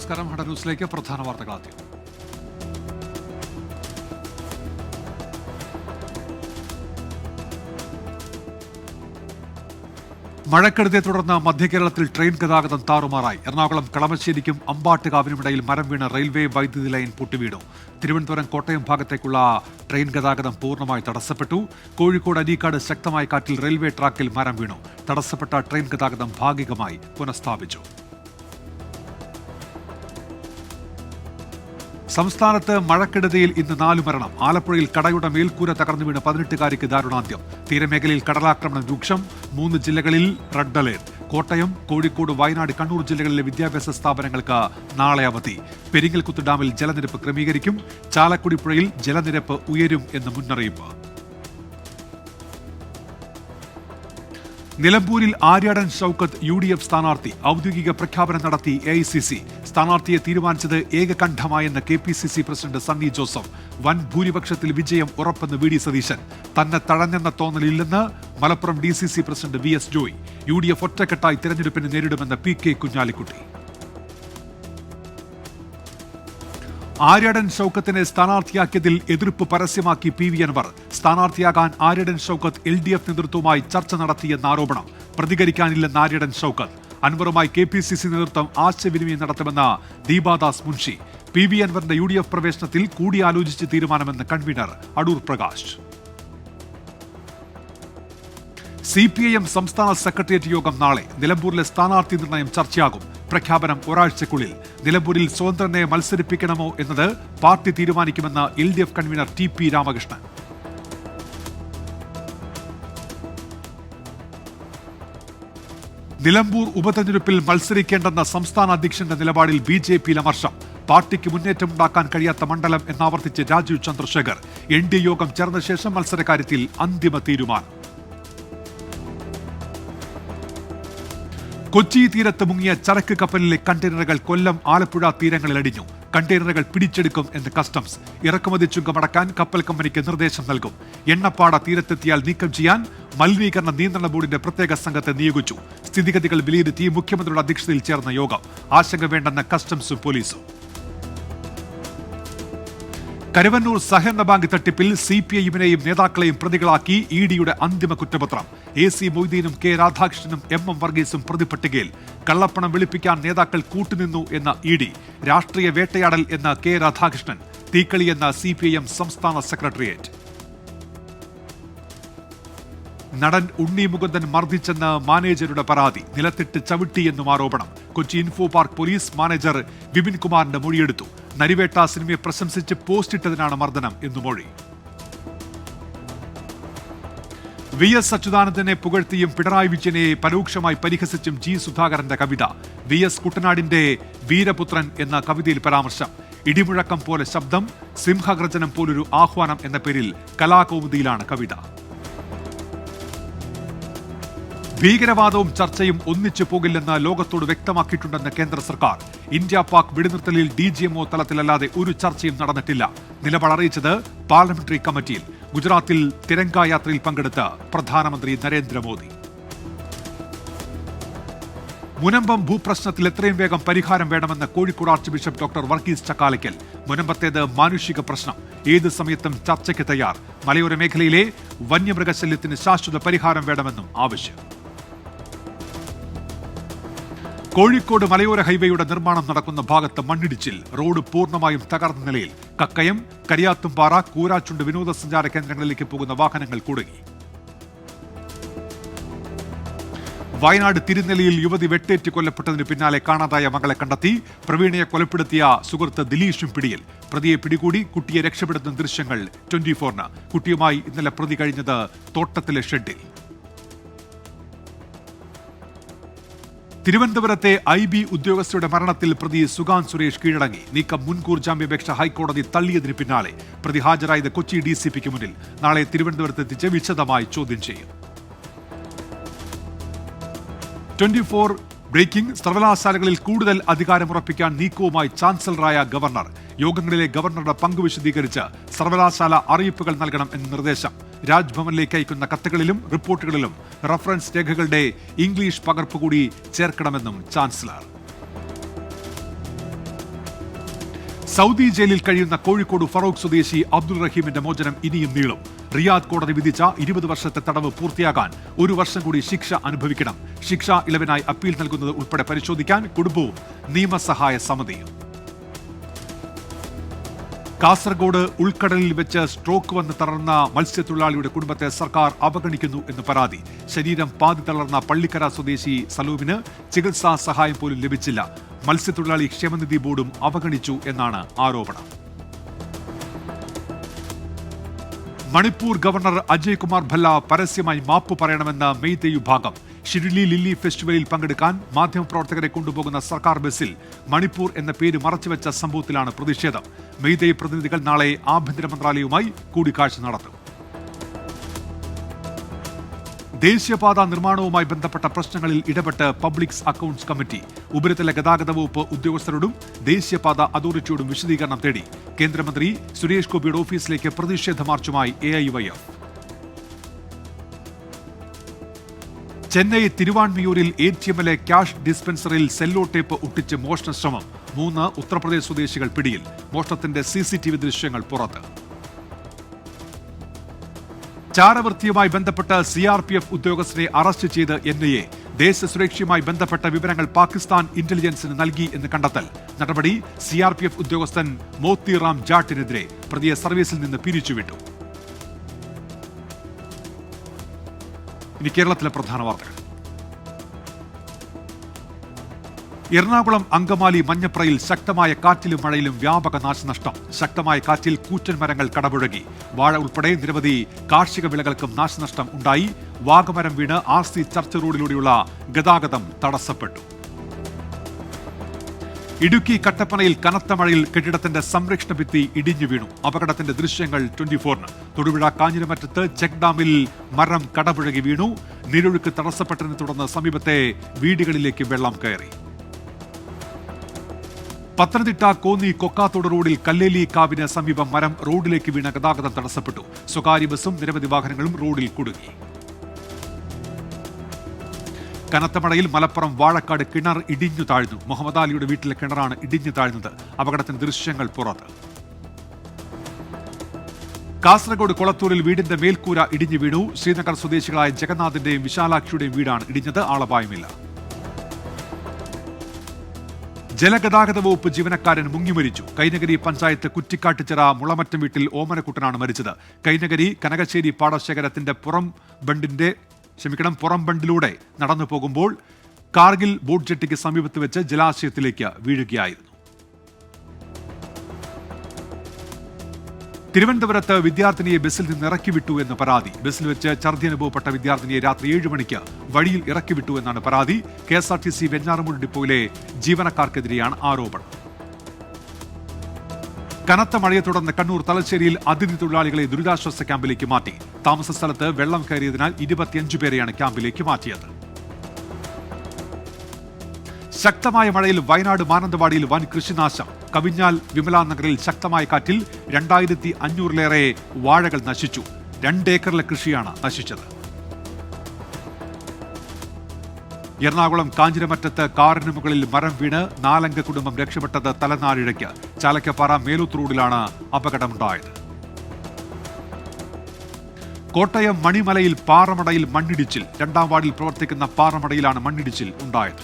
നമസ്കാരം. ഹഡ ന്യൂസിലേക്ക് പ്രധാന വാർത്തകൾ ആദ്യം. മഴക്കെടുതിയെ തുടർന്ന് മധ്യകേരളത്തിൽ ട്രെയിൻ ഗതാഗതം താറുമാറായി. എറണാകുളം കളമശ്ശേരിക്കും അമ്പാട്ടുകാവിനുമിടയിൽ മരം വീണ് റെയിൽവേ വൈദ്യുതി ലൈൻ പൊട്ടിവീണു. തിരുവനന്തപുരം കോട്ടയം ഭാഗത്തേക്കുള്ള ട്രെയിൻ ഗതാഗതം പൂർണ്ണമായി തടസ്സപ്പെട്ടു. കോഴിക്കോട് അരീക്കാട് ശക്തമായ കാറ്റിൽ റെയിൽവേ ട്രാക്കിൽ മരം വീണു. തടസ്സപ്പെട്ട ട്രെയിൻ ഗതാഗതം ഭാഗികമായി പുനഃസ്ഥാപിച്ചു. സംസ്ഥാനത്ത് മഴക്കെടുതിയിൽ ഇന്ന് 4 മരണം. ആലപ്പുഴയിൽ കടയുടെ മേൽക്കൂര തകർന്നു വീണ് 18-കാരിക്ക് ദാരുണാന്ത്യം. തീരമേഖലയിൽ കടലാക്രമണം രൂക്ഷം. 3 ജില്ലകളിൽ റെഡ് അലേർട്ട്. കോട്ടയം, കോഴിക്കോട്, വയനാട്, കണ്ണൂർ ജില്ലകളിലെ വിദ്യാഭ്യാസ സ്ഥാപനങ്ങൾക്ക് നാളെ അവധി. പെരിങ്ങൽകുത്ത് ഡാമിൽ ജലനിരപ്പ് ക്രമീകരിക്കും. ചാലക്കുടി പുഴയിൽ ജലനിരപ്പ് ഉയരും എന്ന് മുന്നറിയിപ്പ്. നിലമ്പൂരിൽ ആര്യാടൻ ഷൌക്കത്ത് UDF സ്ഥാനാർത്ഥി. ഔദ്യോഗിക പ്രഖ്യാപനം നടത്തി AICC. സ്ഥാനാർത്ഥിയെ തീരുമാനിച്ചത് ഏകകണ്ഠമായെന്ന് KPCC പ്രസിഡന്റ് സണ്ണി ജോസഫ്. വൻ ഭൂരിപക്ഷത്തിൽ വിജയം ഉറപ്പെന്ന് VD സതീശൻ. തന്നെ തഴഞ്ഞെന്ന തോന്നലില്ലെന്ന് Malappuram DCC president VS Joy. UDF ഒറ്റക്കെട്ടായി തെരഞ്ഞെടുപ്പിനെ നേരിടുമെന്ന് PK കുഞ്ഞാലിക്കുട്ടി. ആര്യാടൻ ഷൌക്കത്തിനെ സ്ഥാനാർത്ഥിയാക്കിയതിൽ എതിർപ്പ് പരസ്യമാക്കി PV അൻവർ. സ്ഥാനാർത്ഥിയാകാൻ ആര്യാടൻ ഷൌക്കത്ത് LDF നേതൃത്വവുമായി ചർച്ച നടത്തിയെന്ന ആരോപണം. പ്രതികരിക്കാനില്ലെന്ന് ആര്യാടൻ ഷൌക്കത്ത്. അൻവറുമായി KPCC നേതൃത്വം ആശയവിനിമയം നടത്തുമെന്ന് ദീപാദാസ് മുൻഷി. PV അൻവറിന്റെ UDF പ്രവേശനത്തിൽ കൂടിയാലോചിച്ച് തീരുമാനമെന്ന് കൺവീനർ അടൂർ പ്രകാശ്. CPIM സംസ്ഥാന സെക്രട്ടേറിയറ്റ് യോഗം നാളെ. നിലമ്പൂരിലെ സ്ഥാനാർത്ഥി നിർണയം ചർച്ചയാകും. പ്രഖ്യാപനം ഒരാഴ്ചക്കുള്ളിൽ. നിലമ്പൂരിൽ സ്വതന്ത്രനെ മത്സരിപ്പിക്കണമോ എന്നത് പാർട്ടി തീരുമാനിക്കുമെന്ന് LDF convener TP Ramakrishnan. Nilambur ഉപതെരഞ്ഞെടുപ്പിൽ മത്സരിക്കേണ്ടെന്ന സംസ്ഥാന അധ്യക്ഷന്റെ നിലപാടിൽ BJP അമർഷം. പാർട്ടിക്ക് മുന്നേറ്റമുണ്ടാക്കാൻ കഴിയാത്ത മണ്ഡലം എന്നാവർത്തിച്ച് രാജീവ് ചന്ദ്രശേഖർ. ND യോഗം ചേർന്ന ശേഷം മത്സരക്കാര്യത്തിൽ അന്തിമ തീരുമാനം. കൊച്ചി തീരത്ത് മുങ്ങിയ ചരക്ക് കപ്പലിലെ കണ്ടെയ്നറുകൾ കൊല്ലം, ആലപ്പുഴ തീരങ്ങളിൽ അടിഞ്ഞു. കണ്ടെയ്നറുകൾ പിടിച്ചെടുക്കും എന്ന് കസ്റ്റംസ്. ഇറക്കുമതി ചുങ്കമടക്കാൻ കപ്പൽ കമ്പനിക്ക് നിർദ്ദേശം നൽകും. എണ്ണപ്പാട തീരത്തെത്തിയാൽ നീക്കം ചെയ്യാൻ മലിനീകരണ നിയന്ത്രണ ബോർഡിന്റെ പ്രത്യേക സംഘത്തെ നിയോഗിച്ചു. സ്ഥിതിഗതികൾ വിലയിരുത്തി മുഖ്യമന്ത്രിയുടെ അധ്യക്ഷതയിൽ ചേർന്ന യോഗം. ആശങ്ക വേണ്ടെന്ന് കസ്റ്റംസും പോലീസും. കരുവന്നൂർ സഹകരണ ബാങ്ക് തട്ടിപ്പിൽ CPIMനെയും നേതാക്കളെയും പ്രതികളാക്കി EDയുടെ അന്തിമ കുറ്റപത്രം. AC മൊയ്തീനും K രാധാകൃഷ്ണനും MM വർഗീസും പ്രതിപട്ടികയിൽ. കള്ളപ്പണം വെളുപ്പിക്കാൻ നേതാക്കൾ കൂട്ടുനിന്നു എന്ന ED. രാഷ്ട്രീയ വേട്ടയാടൽ എന്ന K രാധാകൃഷ്ണൻ. തീക്കളി എന്ന CPIM സംസ്ഥാന സെക്രട്ടേറിയറ്റ്. നടൻ ഉണ്ണി മുകുന്ദൻ മർദ്ദിച്ചെന്ന് മാനേജരുടെ പരാതി. നിലത്തിട്ട് ചവിട്ടിയെന്നും ആരോപണം. Kochi info park police manager Vipin കുമാറിന്റെ മൊഴിയെടുത്തു. നരിവേട്ട സിനിമയെ പ്രശംസിച്ച് പോസ്റ്റിട്ടതിനാണ് മർദ്ദനം എന്നു മൊഴി. VS അച്യുതാനന്ദനെ പുകഴ്ത്തിയും പിണറായി വിജയനെ പരോക്ഷമായി പരിഹസിച്ചും G സുധാകരന്റെ കവിത. VS കുട്ടനാടിന്റെ വീരപുത്രൻ എന്ന കവിതയിൽ പരാമർശം. ഇടിമുഴക്കം പോലെ ശബ്ദം, സിംഹഗർജനം പോലൊരു ആഹ്വാനം എന്ന പേരിൽ കലാകൗമുദിയിലാണ് കവിത. ഭീകരവാദവും ചർച്ചയും ഒന്നിച്ചു പോകില്ലെന്ന് ലോകത്തോട് വ്യക്തമാക്കിയിട്ടുണ്ടെന്ന് കേന്ദ്ര സർക്കാർ. ഇന്ത്യ പാക് വെടിനിർത്തലിൽ DGMO തലത്തിലല്ലാതെ ഒരു ചർച്ചയും നടന്നിട്ടില്ല. നിലപാട് അറിയിച്ചത് പാർലമെന്ററി കമ്മിറ്റിയിൽ. ഗുജറാത്തിൽ തിരങ്ക യാത്രയിൽ പങ്കെടുത്ത് പ്രധാനമന്ത്രി നരേന്ദ്രമോദി. മുനമ്പം ഭൂപ്രശ്നത്തിൽ എത്രയും വേഗം പരിഹാരം വേണമെന്ന് Kozhikode archbishop doctor Varghese Chakkalakkal. മുനമ്പത്തേത് മാനുഷിക പ്രശ്നം. ഏത് സമയത്തും ചർച്ചയ്ക്ക് തയ്യാർ. മലയോര മേഖലയിലെ വന്യമൃഗശല്യത്തിന് ശാശ്വത പരിഹാരം വേണമെന്നും ആവശ്യം. കോഴിക്കോട് മലയോര ഹൈവേയുടെ നിർമ്മാണം നടക്കുന്ന ഭാഗത്ത് മണ്ണിടിച്ചിൽ. റോഡ് പൂർണ്ണമായും തകർന്ന നിലയിൽ. കക്കയം, കരിയാത്തുംപാറ, കൂരാച്ചുണ്ട് വിനോദസഞ്ചാര കേന്ദ്രങ്ങളിലേക്ക് പോകുന്ന വാഹനങ്ങൾ കുടുങ്ങി. വയനാട് തിരുനെല്ലിയിൽ യുവതി വെട്ടേറ്റ് കൊല്ലപ്പെട്ടതിന് പിന്നാലെ കാണാതായ മകളെ കണ്ടെത്തി. പ്രവീണയെ കൊലപ്പെടുത്തിയ സുഹൃത്ത് ദിലീഷും പിടിയിൽ. പ്രതിയെ പിടികൂടി. കുട്ടിയെ രക്ഷപ്പെടുത്തുന്ന ദൃശ്യങ്ങൾ 24-ന്. കുട്ടിയുമായി ഇന്നലെ പ്രതി കഴിഞ്ഞത് തോട്ടത്തിലെ ഷെഡിൽ. തിരുവനന്തപുരത്തെ IB ഉദ്യോഗസ്ഥരുടെ മരണത്തിൽ പ്രതി സുഗാൻ സുരേഷ് കീഴടങ്ങി. നീക്കം മുൻകൂർ ജാമ്യാപേക്ഷ ഹൈക്കോടതി തള്ളിയതിന് പിന്നാലെ പ്രതി ഹാജരായത് കൊച്ചി DCPക്ക് മുന്നിൽ. നാളെ തിരുവനന്തപുരത്തെത്തിച്ച് വിശദമായി ചോദ്യം ചെയ്യും. 24 ബ്രേക്കിംഗ്. സർവകലാശാലകളിൽ കൂടുതൽ അധികാരമുറപ്പിക്കാൻ നീക്കവുമായി ചാൻസലറായ ഗവർണർ. യോഗങ്ങളിലെ ഗവർണറുടെ പങ്ക് വിശദീകരിച്ച് സർവകലാശാല അറിയിപ്പുകൾ നൽകണം എന്ന നിർദ്ദേശം. രാജ്ഭവനിലേക്ക് അയക്കുന്ന കത്തുകളിലും റിപ്പോർട്ടുകളിലും റഫറൻസ് രേഖകളുടെ ഇംഗ്ലീഷ് പകർപ്പ് കൂടി ചേർക്കണമെന്നും ചാൻസലർ. സൗദി ജയിലിൽ കഴിയുന്ന കോഴിക്കോട് ഫറൂഖ് സ്വദേശി അബ്ദുൾ റഹീമിന്റെ മോചനം ഇനിയും നീളും. റിയാദ് കോടതി വിധിച്ച 20 വർഷത്തെ തടവ് പൂർത്തിയാകാൻ 1 വർഷം കൂടി ശിക്ഷ അനുഭവിക്കണം. ശിക്ഷ ഇളവിനായി അപ്പീൽ നൽകുന്നത് ഉൾപ്പെടെ പരിശോധിക്കാൻ കുടുംബവും നിയമസഹായ സമിതിയും. കാസർഗോഡ് ഉൾക്കടലിൽ വെച്ച് സ്ട്രോക്ക് വന്ന് തളർന്ന മത്സ്യത്തൊഴിലാളിയുടെ കുടുംബത്തെ സർക്കാർ അവഗണിക്കുന്നു എന്ന് പരാതി. ശരീരം പാതി തളർന്ന പള്ളിക്കര സ്വദേശി സലൂമിന് ചികിത്സാ സഹായം പോലും ലഭിച്ചില്ല. മത്സ്യത്തൊഴിലാളി ക്ഷേമനിധി ബോർഡും അവഗണിച്ചു എന്നാണ് ആരോപണം. മണിപ്പൂർ ഗവർണർ അജയ് കുമാർ ഭല്ല പരസ്യമായി മാപ്പ് പറയണമെന്ന് മെയ്തേ വിഭാഗം. ഷിരിലി ലില്ലി ഫെസ്റ്റിവലിൽ പങ്കെടുക്കാൻ മാധ്യമപ്രവർത്തകരെ കൊണ്ടുപോകുന്ന സർക്കാർ ബസ്സിൽ മണിപ്പൂർ എന്ന പേര് മറച്ചുവെച്ച സംഭവത്തിലാണ് പ്രതിഷേധം. മെയ്തേ പ്രതിനിധികൾ നാളെ ആഭ്യന്തര മന്ത്രാലയവുമായി കൂടിക്കാഴ്ച നടത്തും. ദേശീയപാത നിർമ്മാണവുമായി ബന്ധപ്പെട്ട പ്രശ്നങ്ങളിൽ ഇടപെട്ട് പബ്ലിക് അക്കൌണ്ട്സ് കമ്മിറ്റി. ഉപരിതല ഗതാഗത വകുപ്പ് ഉദ്യോഗസ്ഥരോടും ദേശീയപാത അതോറിറ്റിയോടും വിശദീകരണം തേടി. കേന്ദ്രമന്ത്രി സുരേഷ് ഗോപിയുടെ ഓഫീസിലേക്ക് പ്രതിഷേധ മാർച്ചുമായി AIYF. ചെന്നൈ തിരുവാൻമിയൂരിൽ ATMലെ ക്യാഷ് ഡിസ്പെൻസറിൽ സെല്ലോ ടേപ്പ് ഒട്ടിച്ച് മോഷണ ശ്രമം. 3 ഉത്തർപ്രദേശ് സ്വദേശികൾ പിടിയിൽ. മോഷണത്തിന്റെ CCTV ദൃശ്യങ്ങൾ പുറത്ത്. ചാരവൃത്തിയുമായി ബന്ധപ്പെട്ട് CRPF ഉദ്യോഗസ്ഥരെ അറസ്റ്റ് ചെയ്ത് NIA. ദേശസുരക്ഷയുമായി ബന്ധപ്പെട്ട വിവരങ്ങൾ പാകിസ്ഥാൻ ഇന്റലിജൻസിന് നൽകി എന്ന് കണ്ടെത്തൽ. നടപടി CRPF ഉദ്യോഗസ്ഥൻ മോത്തിറാം ജാട്ടിനെതിരെ. പ്രതിയെ സർവീസിൽ നിന്ന് പിരിച്ചുവിട്ടു. ഇനി കേരളത്തിലെ പ്രധാന വാർത്തകൾ. എറണാകുളം അങ്കമാലി മഞ്ഞപ്രയിൽ ശക്തമായ കാറ്റിലും മഴയിലും വ്യാപക നാശനഷ്ടം. ശക്തമായ കാറ്റിൽ കൂറ്റൻ മരങ്ങൾ കടപുഴകി. വാഴ ഉൾപ്പെടെ നിരവധി കാർഷിക വിളകൾക്കും നാശനഷ്ടം ഉണ്ടായി. വാഗമരം വീണ് RC ചർച്ച് റോഡിലൂടെയുള്ള ഗതാഗതം തടസ്സപ്പെട്ടു. ഇടുക്കി കട്ടപ്പനയിൽ കനത്ത മഴയിൽ കെട്ടിടത്തിന്റെ സംരക്ഷണ ഭിത്തി ഇടിഞ്ഞു വീണു. അപകടത്തിന്റെ ദൃശ്യങ്ങൾ 24-ന്. തൊടുപുഴ കാഞ്ഞിരമറ്റത്ത് ചെക്ക് ഡാമിൽ മരം കടപുഴകി വീണു. നീരൊഴുക്ക് തടസ്സപ്പെട്ടതിനെ തുടർന്ന് സമീപത്തെ വീടുകളിലേക്ക് വെള്ളം കയറി. പത്തനംതിട്ട കോന്നി കൊക്കാത്തോട് റോഡിൽ കല്ലേലി കാവിന് സമീപം മരം റോഡിലേക്ക് വീണ ഗതാഗതം തടസ്സപ്പെട്ടു. സ്വകാര്യ ബസും നിരവധി വാഹനങ്ങളും റോഡിൽ കുടുങ്ങി. കനത്ത മഴയിൽ മലപ്പുറം വാഴക്കാട് കിണർ ഇടിഞ്ഞു താഴ്ന്നു. മുഹമ്മദ് അലിയുടെ വീട്ടിലെ കിണറാണ് ഇടിഞ്ഞു താഴ്ന്നത്. അപകടത്തിന്റെ ദൃശ്യങ്ങൾ പുറത്ത്. കാസർഗോഡ് കൊളത്തൂരിൽ വീടിന്റെ മേൽക്കൂര ഇടിഞ്ഞു വീണു. ശ്രീനഗർ സ്വദേശികളായ ജഗന്നാഥിന്റെയും വിശാലാക്ഷിയുടെയും വീടാണ് ഇടിഞ്ഞത്. ആളപായമില്ല. ജലഗതാഗത വകുപ്പ് ജീവനക്കാരൻ മുങ്ങിമരിച്ചു. കൈനഗരി പഞ്ചായത്ത് കുറ്റിക്കാട്ടുചിറ മുളമറ്റം വീട്ടിൽ ഓമനക്കുട്ടനാണ് മരിച്ചത്. കൈനഗരി കനകശ്ശേരി പാടശേഖരത്തിന്റെ പുറം ബണ്ടിലൂടെ നടന്നു പോകുമ്പോൾ കാർഗിൽ ബോട്ട് ജെട്ടിക്ക് സമീപത്ത് വെച്ച് ജലാശയത്തിലേക്ക് വീഴുകയായിരുന്നു. തിരുവനന്തപുരത്ത് വിദ്യാർത്ഥിനിയെ ബസ്സിൽ നിന്ന് ഇറക്കിവിട്ടു എന്ന് പരാതി. ബസ്സിൽ വെച്ച് ഛർദ്ദി അനുഭവപ്പെട്ട വിദ്യാർത്ഥിനിയെ രാത്രി 7 മണിക്ക് വഴിയിൽ ഇറക്കിവിട്ടു എന്നാണ് പരാതി. KSRTC വെഞ്ഞാറമൂട് ഡിപ്പോയിലെ ജീവനക്കാർക്കെതിരെയാണ് ആരോപണം. കനത്ത മഴയെ തുടർന്ന് കണ്ണൂർ തലശ്ശേരിയിൽ അതിഥി തൊഴിലാളികളെ ദുരിതാശ്വാസ ക്യാമ്പിലേക്ക് മാറ്റി. താമസ സ്ഥലത്ത് വെള്ളം കയറിയതിനാൽ 25 പേരെയാണ് ക്യാമ്പിലേക്ക് മാറ്റിയത്. ശക്തമായ മഴയിൽ വയനാട് മാനന്തവാടിയിൽ വൻ കൃഷിനാശം. കവിഞ്ഞാൽ വിമല നഗറിൽ ശക്തമായ കാറ്റിൽ 2500-ലേറെ വാഴകൾ നശിച്ചു. 2 ഏക്കറിലെ കൃഷിയാണ് നശിച്ചത്. എറണാകുളം കാഞ്ഞിരമറ്റത്ത് കാറിന് മുകളിൽ മരം വീണ് 4-അംഗ കുടുംബം രക്ഷപ്പെട്ടത് തലനാരിഴയ്ക്ക്. ചാലക്കപ്പാറ മേലൂത്ത് റോഡിലാണ് അപകടമുണ്ടായത്. കോട്ടയം മണിമലയിൽ പാറമടയിൽ മണ്ണിടിച്ചിൽ. 2-ാം വാർഡിൽ പ്രവർത്തിക്കുന്ന പാറമടയിലാണ് മണ്ണിടിച്ചിൽ ഉണ്ടായത്.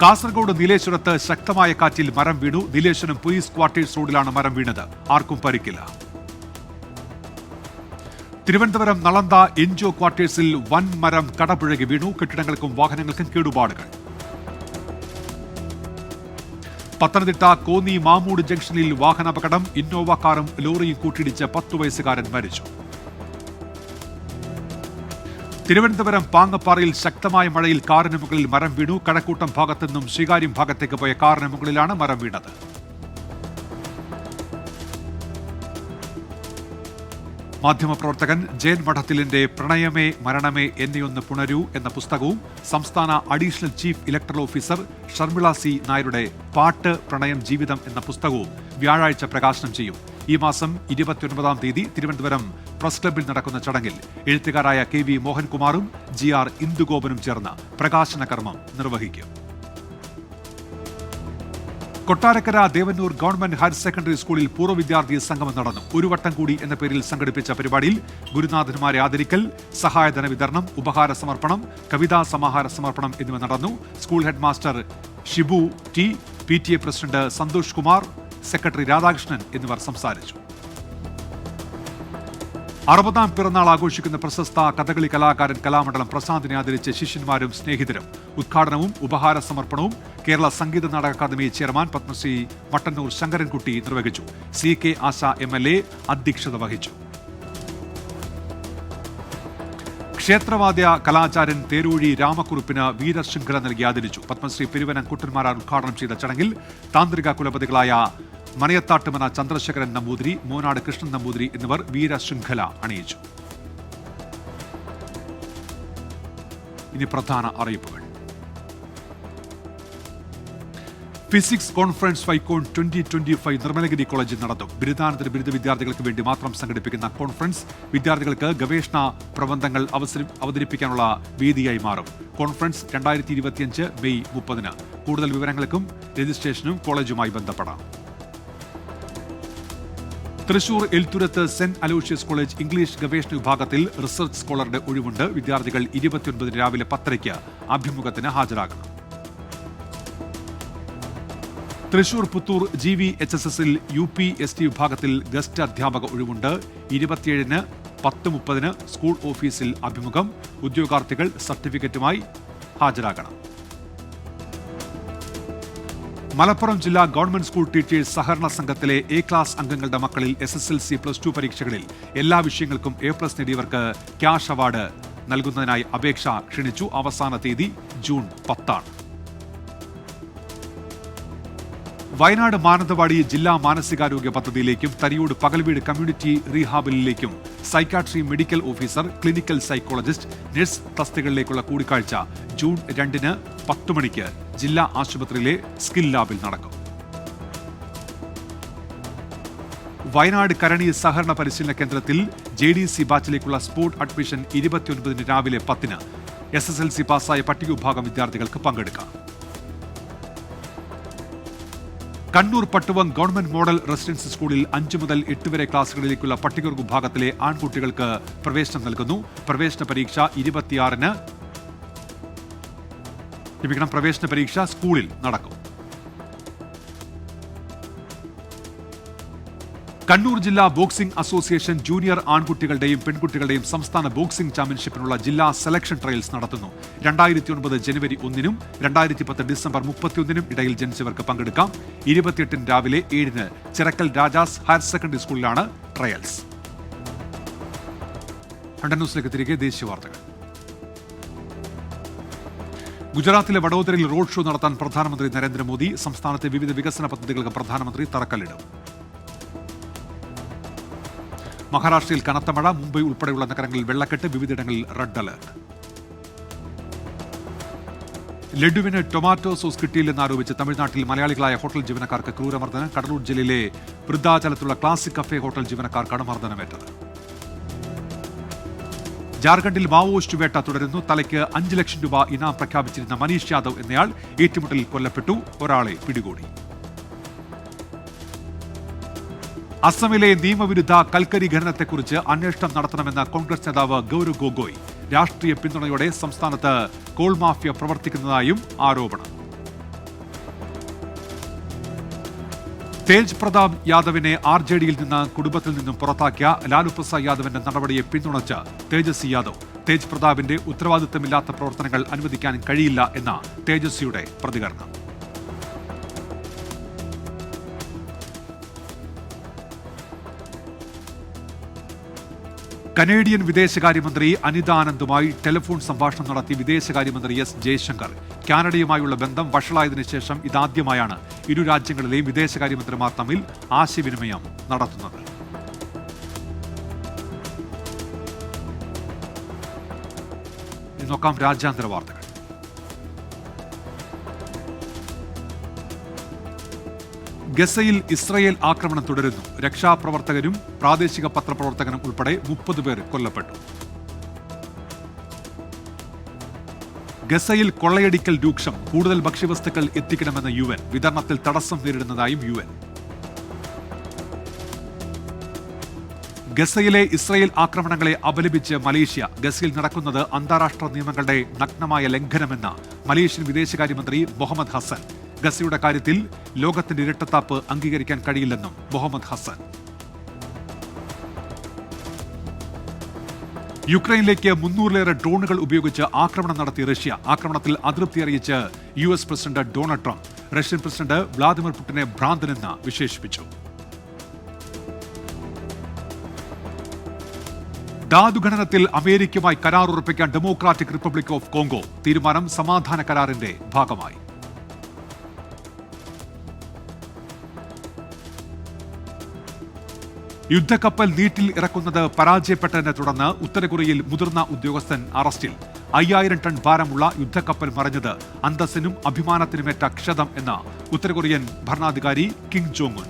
കാസർഗോഡ് നീലേശ്വരത്ത് ശക്തമായ കാറ്റിൽ മരം വീണു. നീലേശ്വരം പോലീസ് ക്വാർട്ടേഴ്സ് റോഡിലാണ് മരം വീണത്. ആർക്കും പരിക്കില്ല. തിരുവനന്തപുരം നളന്ത എൻജിഒ ക്വാർട്ടേഴ്സിൽ വൻ മരം കടപുഴകി വീണു. കെട്ടിടങ്ങൾക്കും വാഹനങ്ങൾക്കും കേടുപാടുകൾ. പത്തനംതിട്ട കോന്നി മാമൂട് ജംഗ്ഷനിൽ വാഹനാപകടം. ഇന്നോവ കാറും ലോറിയും കൂട്ടിയിടിച്ച് 10 വയസ്സുകാരൻ മരിച്ചു. തിരുവനന്തപുരം പാങ്ങപ്പാറയിൽ ശക്തമായ മഴയിൽ കാറിന് മുകളിൽ മരം വീണു. കഴക്കൂട്ടം ഭാഗത്തു നിന്നും ശ്രീകാര്യം ഭാഗത്തേക്ക് പോയ കാറിന് മുകളിലാണ് മരം വീണത്. മാധ്യമപ്രവർത്തകൻ ജയൻ മഠത്തിലിന്റെ പ്രണയമേ മരണമേ എന്നെയൊന്ന് പുണരൂ എന്ന പുസ്തകവും സംസ്ഥാന additional chief electoral officer Sharmila C. നായരുടെ പാട്ട് പ്രണയം ജീവിതം എന്ന പുസ്തകവും വ്യാഴാഴ്ച പ്രകാശനം ചെയ്യും. ഈ മാസം 29-ാം തീയതി തിരുവനന്തപുരം പ്രസ് ക്ലബ്ബിൽ നടക്കുന്ന ചടങ്ങിൽ എഴുത്തുകാരായ KV മോഹൻകുമാറും GR ഇന്ദുഗോപനും ചേർന്ന് പ്രകാശന കർമ്മം നിർവഹിക്കും. കൊട്ടാരക്കര ദേവന്നൂർ ഗവൺമെന്റ് ഹയർ സെക്കൻഡറി സ്കൂളിൽ പൂർവ്വ വിദ്യാർത്ഥി സംഗമം നടന്നു. ഒരു വട്ടം കൂടി എന്ന പേരിൽ സംഘടിപ്പിച്ച പരിപാടിയിൽ ഗുരുനാഥന്മാരെ ആദരിക്കൽ, സഹായധന വിതരണം, ഉപഹാര സമർപ്പണം, കവിതാ സമാഹാര സമർപ്പണം എന്നിവ നടന്നു. School head master Shibu T, PTA president Santhosh Kumar, secretary Radhakrishnan എന്നിവർ സംസാരിച്ചു. 60ാം പിറന്നാൾ ആഘോഷിക്കുന്ന പ്രശസ്ത കഥകളി കലാകാരൻ കലാമണ്ഡലം പ്രസാദിനെ ആദരിച്ച് ശിഷ്യന്മാരും സ്നേഹിതരും. ഉദ്ഘാടനവും ഉപഹാര സമർപ്പണവും കേരള സംഗീത നാടക അക്കാദമി ചെയർമാൻ പത്മശ്രീ മട്ടന്നൂർ ശങ്കരൻകുട്ടി നിർവഹിച്ചു. CK ആശ MLA അധ്യക്ഷത വഹിച്ചു. ക്ഷേത്രവാദ്യ കലാചാര്യൻ തേരൂഴി രാമക്കുറുപ്പിന് വീരശൃംഖല നൽകി ആദരിച്ചു. പത്മശ്രീ പെരുവനം കുട്ടന്മാരാർ ഉദ്ഘാടനം ചെയ്ത ചടങ്ങിൽ താന്ത്രിക കുലപതികളായ മനയത്താട്ടുമന ചന്ദ്രശേഖരൻ നമ്പൂതിരി, മോനാട് കൃഷ്ണൻ നമ്പൂതിരി എന്നിവർ വീരശൃംഖല അണിയിച്ചു. ഇനി പ്രധാന അറിയിപ്പുകൾ. ഫിസിക്സ് കോൺഫറൻസ് ഫൈക്കോൺ 2025 നിർമ്മലഗിരി കോളേജിൽ നടത്തും. ബിരുദാനന്തര ബിരുദ വിദ്യാർത്ഥികൾക്ക് വേണ്ടി മാത്രം സംഘടിപ്പിക്കുന്ന കോൺഫറൻസ് വിദ്യാർത്ഥികൾക്ക് ഗവേഷണ പ്രബന്ധങ്ങൾ അവതരിപ്പിക്കാനുള്ള വേദിയായി മാറും. Conference 2025 May 30. കൂടുതൽ വിവരങ്ങൾക്കും രജിസ്ട്രേഷനും കോളേജുമായി ബന്ധപ്പെടാം. Thrissur Elthuruth saint Aloysius college English ഗവേഷണ വിഭാഗത്തിൽ റിസർച്ച് സ്കോളറുടെ ഒഴിവുണ്ട്. വിദ്യാർത്ഥികൾ 29 രാവിലെ 10:30 അഭിമുഖത്തിന് ഹാജരാകണം. തൃശൂർ പുത്തൂർ GVHSSൽ UPST വിഭാഗത്തിൽ ഗസ്റ്റ് അധ്യാപക ഒഴിവുണ്ട്. 27-ന് 10:30 സ്കൂൾ ഓഫീസിൽ അഭിമുഖം. ഉദ്യോഗാർത്ഥികൾ സർട്ടിഫിക്കറ്റുമായി ഹാജരാകണം. മലപ്പുറം ജില്ലാ ഗവൺമെന്റ് സ്കൂൾ ടീച്ചേഴ്സ് സഹകരണ സംഘത്തിലെ A ക്ലാസ് അംഗങ്ങളുടെ മക്കളിൽ SSLC +2 പരീക്ഷകളിൽ എല്ലാ വിഷയങ്ങൾക്കും A+ നേടിയവർക്ക് ക്യാഷ് അവാർഡ് നൽകുന്നതിനായി അപേക്ഷ ക്ഷണിച്ചു. അവസാന തീയതി ജൂൺ 10. വയനാട് മാനന്തവാടി ജില്ലാ മാനസികാരോഗ്യ പദ്ധതിയിലേക്കും തരിയോട് പകൽവീട് കമ്മ്യൂണിറ്റി റീഹാബിലേക്കും psychiatry medical officer, clinical psychologist, nurse തസ്തികകളിലേക്കുള്ള കൂടിക്കാഴ്ച ജൂൺ 2-ന് 10 മണിക്ക് ജില്ലാ ആശുപത്രിയിലെ സ്കിൽ ലാബിൽ നടക്കും. വയനാട് കരണി സഹകരണ പരിശീലന കേന്ദ്രത്തിൽ JDC ബാച്ചിലേക്കുള്ള സ്പോർട് അഡ്മിഷൻ 29-ന് രാവിലെ 10-ന്. SSLC പാസ്സായ പട്ടിക വിഭാഗം വിദ്യാർത്ഥികൾക്ക് പങ്കെടുക്കാം. Kannur Pattuvam government model residency സ്കൂളിൽ 5 മുതൽ 8 വരെ ക്ലാസുകളിലേക്കുള്ള പട്ടികവർഗ വിഭാഗത്തിലെ ആൺകുട്ടികൾക്ക് പ്രവേശനം നൽകുന്നു. പ്രവേശന പരീക്ഷ 26-ന് പ്രവേശന പരീക്ഷ സ്കൂളിൽ നടക്കും. കണ്ണൂർ ജില്ലാ ബോക്സിംഗ് അസോസിയേഷൻ ജൂനിയർ ആൺകുട്ടികളുടെയും പെൺകുട്ടികളുടെയും സംസ്ഥാന ബോക്സിംഗ് ചാമ്പ്യൻഷിപ്പിനുള്ള ജില്ലാ സെലക്ഷൻ ട്രയൽസ് നടത്തുന്നു. 2009 ജനുവരി 1-നും 2010 ഡിസംബർ 31-നും ഇടയിൽ ജനിച്ചവർക്ക് പങ്കെടുക്കാം. 28-ന് രാവിലെ 7-ന് ചിറക്കൽ രാജാസ് ഹയർ സെക്കൻഡറി സ്കൂളിലാണ് ട്രയൽസ്. ലണ്ടൻ ന്യൂസിലേക്ക് തിരികെ. ദേശീയ വാർത്തകൾ. ഗുജറാത്തിലെ വഡോദരയിൽ റോഡ് ഷോ നടത്താൻ പ്രധാനമന്ത്രി നരേന്ദ്രമോദി. സംസ്ഥാനത്തെ വിവിധ വികസന പദ്ധതികൾക്ക് പ്രധാനമന്ത്രി തറക്കല്ലിടും. മഹാരാഷ്ട്രയിൽ കനത്ത മഴ. മുംബൈ ഉൾപ്പെടെയുള്ള നഗരങ്ങളിൽ വെള്ളക്കെട്ട്. വിവിധയിടങ്ങളിൽ റെഡ് അലർട്ട്. ലഡുവിന് ടൊമാറ്റോ സോസ് കിട്ടിയില്ലെന്നാരോപിച്ച് തമിഴ്നാട്ടിൽ മലയാളികളായ ഹോട്ടൽ ജീവനക്കാർക്ക് ക്രൂരമർദ്ദനം. കടലൂർ ജില്ലയിലെ വൃദ്ധാചലത്തുള്ള ക്ലാസിക് കഫേ ഹോട്ടൽ ജീവനക്കാർക്കാണ് മർദ്ദനമേറ്റത്. ജാർഖണ്ഡിൽ മാവോയിസ്റ്റ് വേട്ട തുടരുന്നു. തലയ്ക്ക് 5 ലക്ഷം രൂപ ഇനാം പ്രഖ്യാപിച്ചിരുന്ന മനീഷ് യാദവ് എന്നയാൾ ഏറ്റുമുട്ടലിൽ കൊല്ലപ്പെട്ടു. ഒരാളെ പിടികൂടി. അസമിലെ നിയമവിരുദ്ധ കൽക്കരി ഖനനത്തെക്കുറിച്ച് അന്വേഷണം നടത്തണമെന്ന കോൺഗ്രസ് നേതാവ് ഗൗരവ് ഗൊഗോയ്. രാഷ്ട്രീയ പിന്തുണയോടെ സംസ്ഥാനത്ത് കോൾ മാഫിയ പ്രവർത്തിക്കുന്നതായും ആരോപണം. തേജ് പ്രതാപ് യാദവിനെ RJDയിൽ നിന്ന് കുടുംബത്തിൽ നിന്നും പുറത്താക്കിയ ലാലു പ്രസാദ് യാദവിന്റെ നടപടിയെ പിന്തുണച്ച് തേജസ്വി യാദവ്. തേജ് പ്രതാപിന്റെ ഉത്തരവാദിത്തമില്ലാത്ത പ്രവർത്തനങ്ങൾ അനുവദിക്കാൻ കഴിയില്ല എന്ന തേജസ്വിയുടെ പ്രതികരണം. കനേഡിയൻ വിദേശകാര്യമന്ത്രി അനിത ആനന്ദുമായി ടെലിഫോൺ സംഭാഷണം നടത്തി വിദേശകാര്യമന്ത്രി S ജയശങ്കർ. കാനഡയുമായുള്ള ബന്ധം വഷളായതിനു ശേഷം ഇതാദ്യമായാണ് ഇരു രാജ്യങ്ങളിലെയും വിദേശകാര്യമന്ത്രിമാർ തമ്മിൽ ആശയവിനിമയം നടത്തുന്നത്. നോക്കാം രാജ്യാന്തര വാർത്തകൾ. ഗസയിൽ ഇസ്രയേൽ ആക്രമണം തുടരുന്നു. രക്ഷാപ്രവർത്തകരും പ്രാദേശിക പത്രപ്രവർത്തകനും ഉൾപ്പെടെ 30 പേർ കൊല്ലപ്പെട്ടു. ഗസയിൽ കൊള്ളയടിക്കൽ രൂക്ഷം. കൂടുതൽ ഭക്ഷ്യവസ്തുക്കൾ എത്തിക്കണമെന്ന് UN. വിതരണത്തിൽ തടസ്സം നേരിടുന്നതായും UN. ഗസയിലെ ഇസ്രയേൽ ആക്രമണങ്ങളെ അപലപിച്ച് മലേഷ്യ. ഗസയിൽ നടക്കുന്നത് അന്താരാഷ്ട്ര നിയമങ്ങളുടെ നഗ്നമായ ലംഘനമെന്ന് മലേഷ്യൻ വിദേശകാര്യമന്ത്രി മുഹമ്മദ് ഹസൻ. ഗസയുടെ കാര്യത്തിൽ ലോകത്തിന്റെ ഇരട്ടത്താപ്പ് അംഗീകരിക്കാൻ കഴിയില്ലെന്നും മുഹമ്മദ് ഹസൻ. യുക്രൈനിലേക്ക് 300-ലേറെ ഡ്രോണുകൾ ഉപയോഗിച്ച് ആക്രമണം നടത്തിയ റഷ്യ. ആക്രമണത്തിൽ അതൃപ്തി അറിയിച്ച് US president Donald Trump. Russian president Vladimir പുടിനെ ഭ്രാന്തനെന്ന് വിശേഷിപ്പിച്ചു. ധാതുഖനനത്തിൽ അമേരിക്കയുമായി കരാർ ഉറപ്പിക്കാൻ ഡെമോക്രാറ്റിക് റിപ്പബ്ലിക് ഓഫ് കോങ്കോ. തീരുമാനം സമാധാന കരാറിന്റെ ഭാഗമായി. യുദ്ധക്കപ്പൽ നീറ്റിൽ ഇറക്കുന്നത് പരാജയപ്പെട്ടതിനെ തുടർന്ന് ഉത്തര കൊറിയയിൽ മുതിർന്ന ഉദ്യോഗസ്ഥൻ അറസ്റ്റിൽ. 5000 ടൺ ഭാരമുള്ള യുദ്ധക്കപ്പൽ മറിഞ്ഞത് അന്തസ്സിനും അഭിമാനത്തിനുമേറ്റ ക്ഷതം എന്ന് ഉത്തര കൊറിയൻ ഭരണാധികാരി കിം ജോങ് ഉൻ.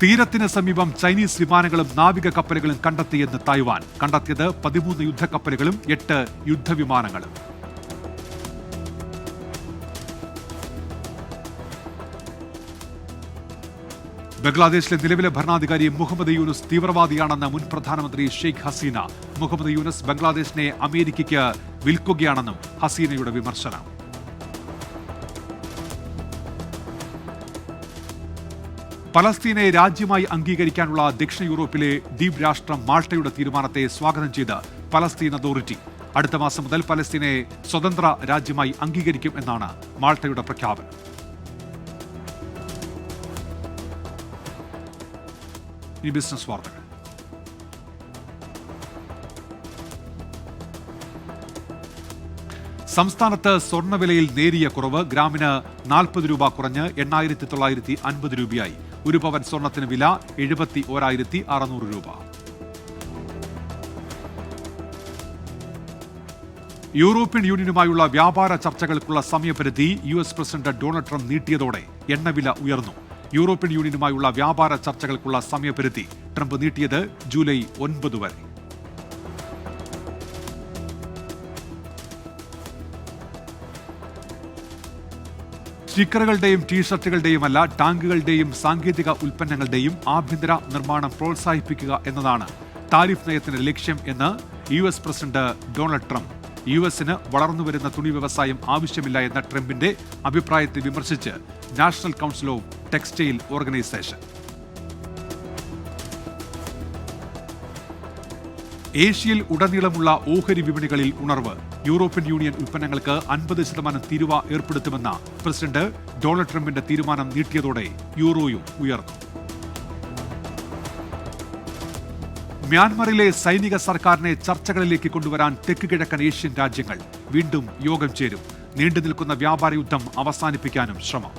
തീരത്തിന് സമീപം ചൈനീസ് വിമാനങ്ങളും നാവിക കപ്പലുകളും കണ്ടെത്തിയെന്ന് തായ്വാൻ. കണ്ടെത്തിയത് 13 യുദ്ധക്കപ്പലുകളും 8 യുദ്ധവിമാനങ്ങളും. ബംഗ്ലാദേശിലെ നിലവിലെ ഭരണാധികാരി മുഹമ്മദ് യൂനുസ് തീവ്രവാദിയാണെന്ന് മുൻ പ്രധാനമന്ത്രി ഷെയ്ഖ് ഹസീന. മുഹമ്മദ് യൂനുസ് ബംഗ്ലാദേശിനെ അമേരിക്കയ്ക്ക് വിൽക്കുകയാണെന്നും ഹസീനയുടെ വിമർശനം. പലസ്തീനെ രാജ്യമായി അംഗീകരിക്കാനുള്ള ദക്ഷിണ യൂറോപ്പിലെ ദ്വീപ് രാഷ്ട്രം മാൾട്ടയുടെ തീരുമാനത്തെ സ്വാഗതം ചെയ്ത് പലസ്തീൻ അതോറിറ്റി. അടുത്ത മാസം മുതൽ പലസ്തീനെ സ്വതന്ത്ര രാജ്യമായി അംഗീകരിക്കും എന്നാണ് മാൾട്ടയുടെ പ്രഖ്യാപനം. ഈ ബിസിനസ് വാർത്തകൾ. സംസ്ഥാനത്ത് സ്വർണ്ണവിലയിൽ നേരിയ കുറവ്. ഗ്രാമിന് 40 രൂപ കുറഞ്ഞ് 8,950 രൂപയായി. ഒരു പവൻ സ്വർണത്തിന് വില 71,600 രൂപ. യൂറോപ്യൻ യൂണിയനുമായുള്ള വ്യാപാര ചർച്ചകൾക്കുള്ള സമയപരിധി US പ്രസിഡന്റ് ഡൊണാൾഡ് ട്രംപ് നീട്ടിയതോടെ എണ്ണവില ഉയർന്നു. യൂറോപ്യൻ യൂണിയനുമായുള്ള വ്യാപാര ചർച്ചകൾക്കുള്ള സമയപരിധി ട്രംപ് നീട്ടിയത് ജൂലൈ 9 വരെ. സ്റ്റിക്കറുകളുടെയും ടീഷർട്ടുകളുടെയുമല്ല, ടാങ്കുകളുടെയും സാങ്കേതിക ഉൽപ്പന്നങ്ങളുടെയും ആഭ്യന്തര നിർമ്മാണം പ്രോത്സാഹിപ്പിക്കുക എന്നതാണ് താരിഫ് നയത്തിന്റെ ലക്ഷ്യം എന്ന് US പ്രസിഡന്റ് ഡൊണാൾഡ് ട്രംപ്. US-ന് വളർന്നുവരുന്ന തുണി വ്യവസായം ആവശ്യമില്ല എന്ന ട്രംപിന്റെ അഭിപ്രായത്തെ വിമർശിച്ച് national council of textile organisation. ഏഷ്യയിൽ ഉടനീളമുള്ള ഓഹരി വിപണികളിൽ ഉണർവ്. യൂറോപ്യൻ യൂണിയൻ ഉൽപ്പന്നങ്ങൾക്ക് 50% തീരുവ ഏർപ്പെടുത്തുമെന്ന പ്രസിഡന്റ് ഡൊണാൾഡ് ട്രംപിന്റെ തീരുമാനം നീട്ടിയതോടെ യൂറോയും ഉയർന്നു. മ്യാൻമറിലെ സൈനിക സർക്കാരിനെ ചർച്ചകളിലേക്ക് കൊണ്ടുവരാൻ തെക്ക് കിഴക്കൻ ഏഷ്യൻ രാജ്യങ്ങൾ വീണ്ടും യോഗം ചേരും. നീണ്ടുനിൽക്കുന്ന വ്യാപാര യുദ്ധം അവസാനിപ്പിക്കാനും ശ്രമം.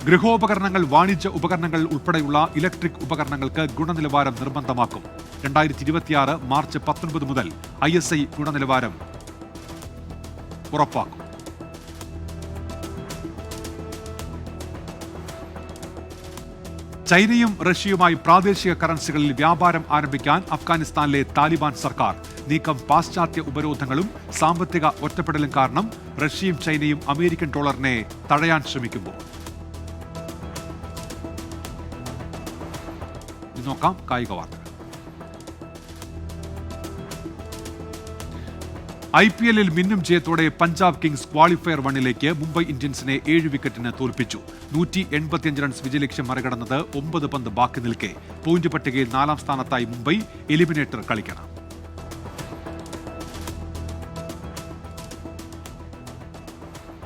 ഗൃഹോപകരണങ്ങൾ, വാണിജ്യ ഉപകരണങ്ങൾ ഉൾപ്പെടെയുള്ള ഇലക്ട്രിക് ഉപകരണങ്ങൾക്ക് ഗുണനിലവാരം നിർബന്ധമാക്കും. 2026 മാർച്ച് 19 മുതൽ ISI ഗുണനിലവാരം ഉറപ്പാക്കും. ചൈനയും റഷ്യയുമായി പ്രാദേശിക കറൻസികളിൽ വ്യാപാരം ആരംഭിക്കാൻ അഫ്ഗാനിസ്ഥാനിലെ താലിബാൻ സർക്കാർ. നീക്കം പാശ്ചാത്യ ഉപരോധങ്ങളും സാമ്പത്തിക ഒറ്റപ്പെടലും കാരണം റഷ്യയും ചൈനയും അമേരിക്കൻ ഡോളറിനെ തടയാൻ ശ്രമിക്കുമ്പോൾ. നോക്കാം കായിക വാർത്തകൾ. IPL-ൽ മിന്നും ജയത്തോടെ പഞ്ചാബ് കിങ്സ് ക്വാളിഫയർ 1-ലേക്ക്. മുംബൈ ഇന്ത്യൻസിനെ 7 വിക്കറ്റിന് തോൽപ്പിച്ചു. 185 റൺസ് വിജയലക്ഷ്യം മറികടന്നത് 9 പന്ത് ബാക്കി നിൽക്കെ. പോയിന്റ് പട്ടികയിൽ 4-ാം സ്ഥാനത്തായി മുംബൈ. എലിമിനേറ്റർ കളിക്കണം.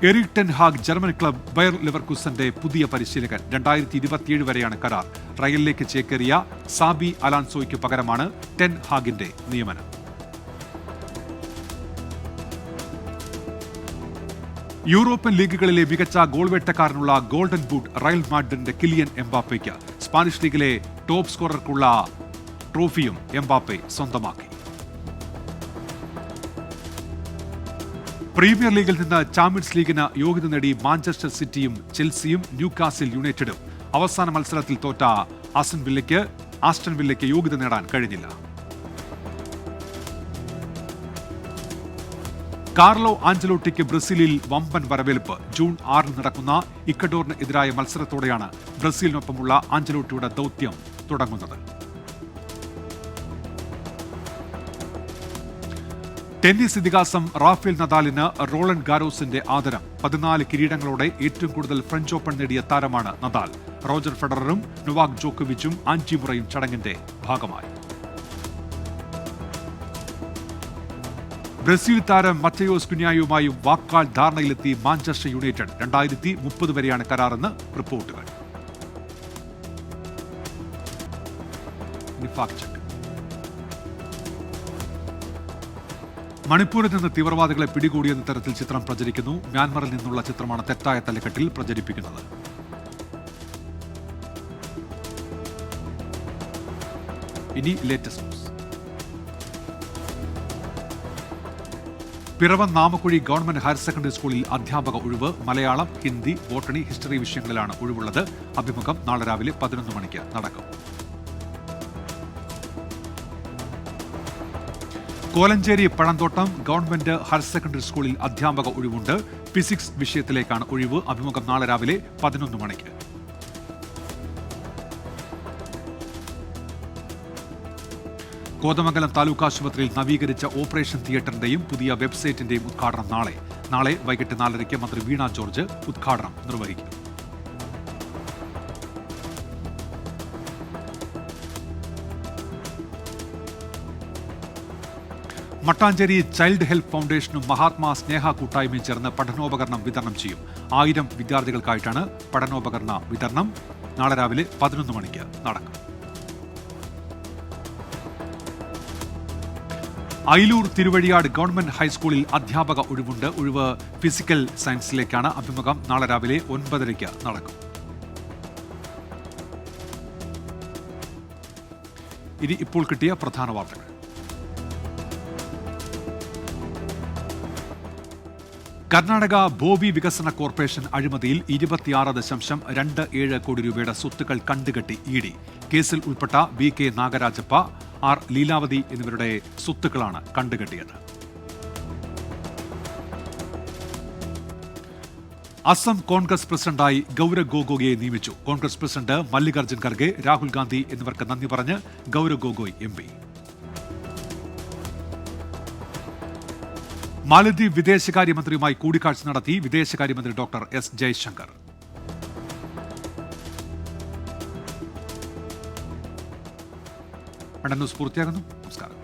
Erik ten Hag German club Bayer ലെവർകുസന്റെ പുതിയ പരിശീലകൻ. 2027 വരെയാണ് കരാർ. റയലിലേക്ക് ചേക്കേറിയ സാബി അലാൻസോയ്ക്ക് പകരമാണ് ടെൻ ഹാഗിന്റെ നിയമനം. യൂറോപ്യൻ ലീഗുകളിലെ മികച്ച ഗോൾവേട്ടക്കാരനുള്ള ഗോൾഡൻ ബൂട്ട് റയൽ മാഡ്രിഡിന്റെ കിലിയൻ എംബാപ്പയ്ക്ക്. സ്പാനിഷ് ലീഗിലെ ടോപ്പ് സ്കോറർക്കുള്ള ട്രോഫിയും എംബാപ്പെ സ്വന്തമാക്കി. പ്രീമിയർ ലീഗിൽ നിന്ന് ചാമ്പ്യൻസ് ലീഗിന് യോഗ്യത നേടി മാഞ്ചസ്റ്റർ സിറ്റിയും ചെൽസിയും ന്യൂകാസിൽ യുണൈറ്റഡും. അവസാന മത്സരത്തിൽ തോറ്റ ആസ്റ്റൺ വില്ലയ്ക്ക് യോഗ്യത നേടാൻ കഴിഞ്ഞില്ല. കാർലോ ആഞ്ചലോട്ടിക്ക് ബ്രസീലിൽ വമ്പൻ വരവേൽപ്പ്. ജൂൺ 6 നടക്കുന്ന ഇക്വഡോറിന് എതിരായ മത്സരത്തോടെയാണ് ബ്രസീലിനൊപ്പമുള്ള ആഞ്ചലോട്ടിയുടെ ദൗത്യം തുടങ്ങുന്നത്. ടെന്നീസ് ഇതിഹാസം റാഫേൽ നദാലിന് റോളണ്ട് ഗാരോസിന്റെ ആദരം. 14 കിരീടങ്ങളോടെ ഏറ്റവും കൂടുതൽ ഫ്രഞ്ച് ഓപ്പൺ നേടിയ താരമാണ് നദാൽ. റോജർ ഫെഡററും നൊവാക് ജോക്കോവിച്ചും ആൻറ്റി മുറയും ചടങ്ങിന്റെ ഭാഗമായി. ബ്രസീൽ താരം മറ്റയോസ് കുന്യായുമായും വാക്കാൽ ധാരണയിലെത്തി മാഞ്ചസ്റ്റർ യുണൈറ്റഡ്. 2030 വരെയാണ് കരാറെന്ന് റിപ്പോർട്ടുകൾ. മണിപ്പൂരിൽ നിന്ന് തീവ്രവാദികളെ പിടികൂടിയെന്ന തരത്തിൽ ചിത്രം പ്രചരിക്കുന്നു. മ്യാൻമറിൽ നിന്നുള്ള ചിത്രമാണ് തെറ്റായ തലക്കെട്ടിൽ പ്രചരിപ്പിക്കുന്നത്. ഇനി latest news. Piravom Namakuzhi government higher secondary സ്കൂളിൽ അധ്യാപക ഒഴിവ്. മലയാളം, ഹിന്ദി, ബോട്ടണി, ഹിസ്റ്ററി വിഷയങ്ങളിലാണ് ഒഴിവുള്ളത്. അഭിമുഖം നാളെ രാവിലെ 11 മണിക്ക് നടക്കും. Kolenchery Pazhanthottam government higher secondary സ്കൂളിൽ അധ്യാപക ഒഴിവുണ്ട്. ഫിസിക്സ് വിഷയത്തിലേക്കാണ് ഒഴിവ്. അഭിമുഖം നാളെ രാവിലെ 11 മണിക്ക്. കോതമംഗലം താലൂക്ക് ആശുപത്രിയിൽ നവീകരിച്ച ഓപ്പറേഷൻ തിയേറ്ററിന്റെയും പുതിയ വെബ്സൈറ്റിന്റെയും ഉദ്ഘാടനം നാളെ വൈകിട്ട് 4:30 മന്ത്രി വീണ ജോർജ് ഉദ്ഘാടനം നിർവഹിക്കും. മട്ടാഞ്ചേരി ചൈൽഡ് ഹെൽപ്പ് ഫൗണ്ടേഷനും മഹാത്മാ സ്നേഹ കൂട്ടായ്മയും ചേർന്ന് പഠനോപകരണം വിതരണം ചെയ്യും. 1000 വിദ്യാർത്ഥികൾക്കായിട്ടാണ് പഠനോപകരണ വിതരണം. നാളെ രാവിലെ 11 മണിക്ക് നടക്കും. അയിലൂർ തിരുവഴിയാട് ഗവൺമെന്റ് ഹൈസ്കൂളിൽ അധ്യാപക ഒഴിവുണ്ട്. ഒഴിവ് ഫിസിക്കൽ സയൻസിലേക്കാണ്. അഭിമുഖം നാളെ രാവിലെ 9:30 നടക്കും. ഇനി ഇപ്പോൾ കിട്ടിയ പ്രധാന വാർത്തകൾ. കർണാടക ഭൂമി വികസന കോർപ്പറേഷൻ അഴിമതിയിൽ 26.27 കോടി രൂപയുടെ സ്വത്തുക്കൾ കണ്ടുകെട്ടി ഇ ഡി. കേസിൽ ഉൾപ്പെട്ട VK നാഗരാജപ്പ, R ലീലാവതി എന്നിവരുടെ സ്വത്തുക്കളാണ് കണ്ടുകെട്ടിയത്. അസം കോൺഗ്രസ് പ്രസിഡന്റായി ഗൗരവ് ഗൊഗോയിയെ നിയമിച്ചു. കോൺഗ്രസ് പ്രസിഡന്റ് മല്ലികാർജ്ജുൻ ഖർഗെ, രാഹുൽ ഗാന്ധി എന്നിവർക്ക് നന്ദി പറഞ്ഞ് ഗൗരവ് ഗൊഗോയ് MP. മാലദ്വീപ് വിദേശകാര്യമന്ത്രിയുമായി കൂടിക്കാഴ്ച നടത്തി വിദേശകാര്യമന്ത്രി ഡോക്ടർ S ജയശങ്കർ. ന്യൂസ് പൂർത്തിയാകുന്നു. നമസ്കാരം.